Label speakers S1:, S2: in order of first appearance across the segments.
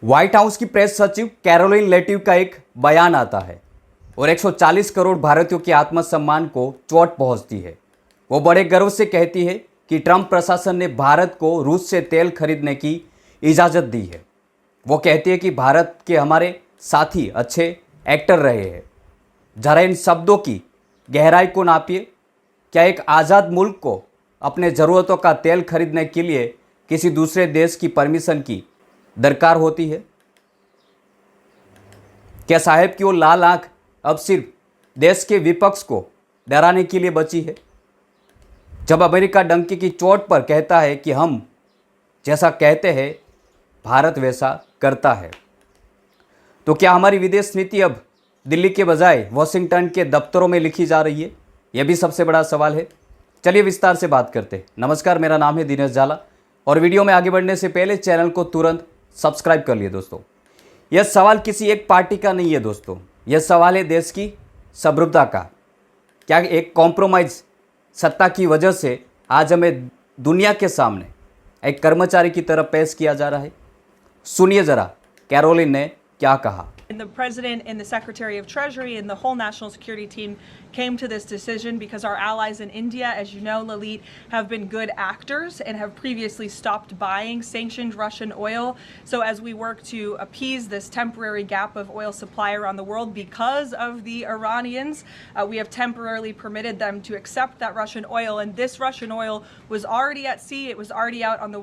S1: White house की press सचिव Caroline लेटिव का एक बयान आता है और 140 करोड़ भारतीयों के आत्मसम्मान को चोट पहुंचती है। वो बड़े गर्व से कहती है कि ट्रंप प्रशासन ने भारत को रूस से तेल खरीदने की इजाज़त दी है। वो कहती है कि भारत के हमारे साथी अच्छे एक्टर रहे हैं। जरा इन शब्दों की गहराई को नापिए। क्या एक आज़ाद मुल्क को अपने ज़रूरतों का तेल खरीदने के लिए किसी दूसरे देश की परमिशन की दरकार होती है? क्या साहेब की वो लाल आंख अब सिर्फ देश के विपक्ष को डराने के लिए बची है? जब अमेरिका डंके की चोट पर कहता है कि हम जैसा कहते हैं भारत वैसा करता है, तो क्या हमारी विदेश नीति अब दिल्ली के बजाय वॉशिंगटन के दफ्तरों में लिखी जा रही है? यह भी सबसे बड़ा सवाल है। चलिए विस्तार से बात करते हैं। नमस्कार, मेरा नाम है दिनेश जाला और वीडियो में आगे बढ़ने से पहले चैनल को तुरंत सब्सक्राइब कर लिए। दोस्तों, यह सवाल किसी एक पार्टी का नहीं है दोस्तों, यह सवाल है देश की समृद्धता का। क्या एक कॉम्प्रोमाइज सत्ता की वजह से आज हमें दुनिया के सामने एक कर्मचारी की तरह पेश किया जा रहा है? सुनिए जरा कैरोलिन ने क्या कहा।
S2: And the President and the Secretary of Treasury and the whole national security team came to this decision because our allies in India, as you know, Lalit, have been good actors and have previously stopped buying sanctioned Russian oil. So as we work to appease this temporary gap of oil supply around the world because of the Iranians, we have temporarily permitted them to accept that Russian oil. And this Russian oil was already at sea. It was already out on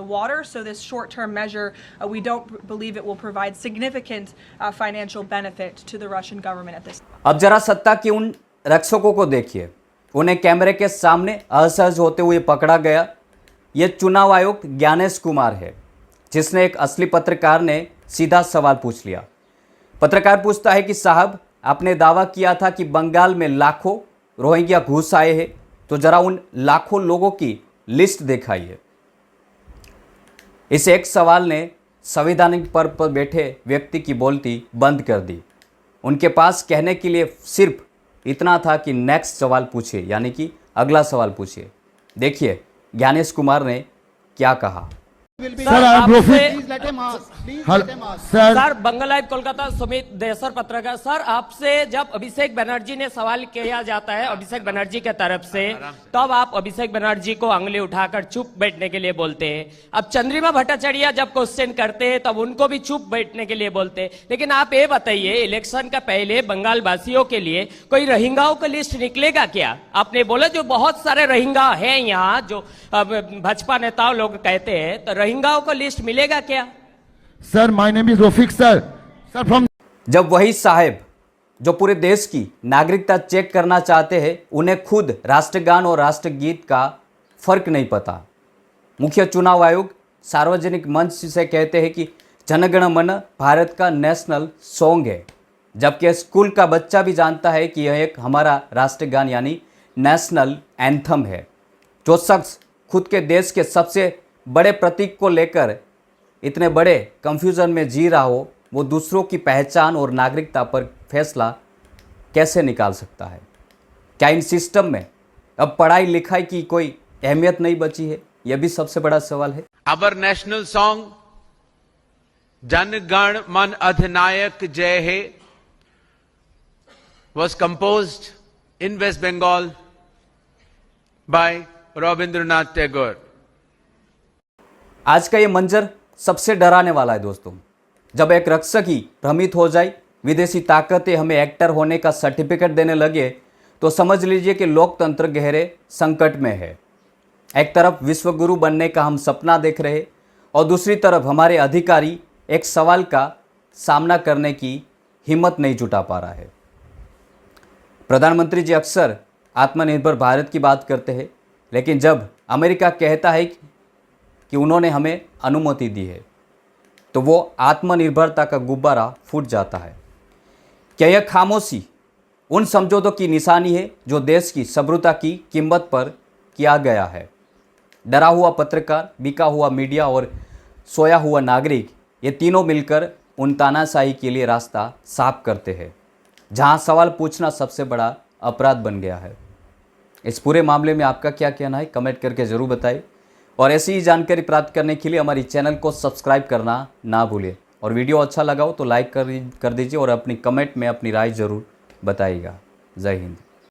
S2: the water. So this short-term measure, we don't believe it will provide significant financial benefit to the Russian government at this.
S1: अब जरा सत्ता के उन रक्षकों को देखिए। उन्हें कैमरे के सामने असहज होते हुए पकड़ा गया। ये चुनाव आयुक्त ज्ञानेश कुमार है, जिसने एक असली पत्रकार ने सीधा सवाल पूछ लिया। पत्रकार पूछता है कि साहब, आपने दावा किया था कि बंगाल में लाखों रोहिंग्या घुस आए हैं, तो जरा उन लाखों लोगों की लिस्ट दिखाइए। इस एक सवाल ने संवैधानिक पद पर बैठे व्यक्ति की बोलती बंद कर दी। उनके पास कहने के लिए सिर्फ इतना था कि नेक्स्ट सवाल पूछिए, यानी कि अगला सवाल पूछिए। देखिए ज्ञानेश कुमार ने क्या कहा।
S3: सर, बंगाल लाइव कोलकाता सुमित देसर पत्रकार। सर, आपसे जब अभिषेक बनर्जी ने सवाल किया जाता है अभिषेक बनर्जी के तरफ से, तब आप अभिषेक बनर्जी को अंगुली उठाकर चुप बैठने के लिए बोलते हैं। अब चंद्रिमा भट्टाचार्य जब क्वेश्चन करते हैं तब उनको भी चुप बैठने के लिए बोलते हैं। लेकिन आप ये बताइए, इलेक्शन का पहले बंगाल वासियों के लिए कोई रोहिंग्याओं का लिस्ट निकलेगा क्या? आपने बोला जो बहुत सारे रोहिंग्या हैं यहाँ, जो भाजपा नेताओं लोग कहते हैं, तो रोहिंग्याओं का लिस्ट मिलेगा क्या?
S4: Sir, my name is Rafiq sir from.
S1: जब वही साहेब जो पूरे देश की नागरिकता चेक करना चाहते हैं, उन्हें खुद राष्ट्रगान और राष्ट्रगीत का फर्क नहीं पता। मुख्य चुनाव आयोग सार्वजनिक मंच से कहते हैं कि जनगण मन भारत का नेशनल सॉन्ग है, जबकि स्कूल का बच्चा भी जानता है कि यह एक हमारा राष्ट्रगान यानी नेशनल एंथम है। जो शख्स खुद के देश के सबसे बड़े प्रतीक को लेकर इतने बड़े कंफ्यूजन में जी रहा हो, वो दूसरों की पहचान और नागरिकता पर फैसला कैसे निकाल सकता है? क्या इन सिस्टम में अब पढ़ाई लिखाई की कोई अहमियत नहीं बची है? यह भी सबसे बड़ा सवाल है।
S5: Our national song Jana Gana मन अधिनायक जय हे was composed in West Bengal by Rabindranath Tagore.
S1: आज का ये मंजर सबसे डराने वाला है दोस्तों। जब एक रक्षक ही भ्रमित हो जाए, विदेशी ताकतें हमें एक्टर होने का सर्टिफिकेट देने लगे, तो समझ लीजिए कि लोकतंत्र गहरे संकट में है। एक तरफ विश्वगुरु बनने का हम सपना देख रहे और दूसरी तरफ हमारे अधिकारी एक सवाल का सामना करने की हिम्मत नहीं जुटा पा रहा है। प्रधानमंत्री जी अक्सर आत्मनिर्भर भारत की बात करते हैं, लेकिन जब अमेरिका कहता है कि उन्होंने हमें अनुमति दी है, तो वो आत्मनिर्भरता का गुब्बारा फूट जाता है। क्या यह खामोशी उन समझौतों की निशानी है जो देश की समृद्धता की कीमत पर किया गया है? डरा हुआ पत्रकार, बिका हुआ मीडिया और सोया हुआ नागरिक, ये तीनों मिलकर उन तानाशाही के लिए रास्ता साफ करते हैं, जहां सवाल पूछना सबसे बड़ा अपराध बन गया है। इस पूरे मामले में आपका क्या कहना है? कमेंट करके ज़रूर बताइए और ऐसी ही जानकारी प्राप्त करने के लिए हमारी चैनल को सब्सक्राइब करना ना भूलिए। और वीडियो अच्छा लगा हो तो लाइक कर दीजिए और अपनी कमेंट में अपनी राय ज़रूर बताइएगा। जय हिंद।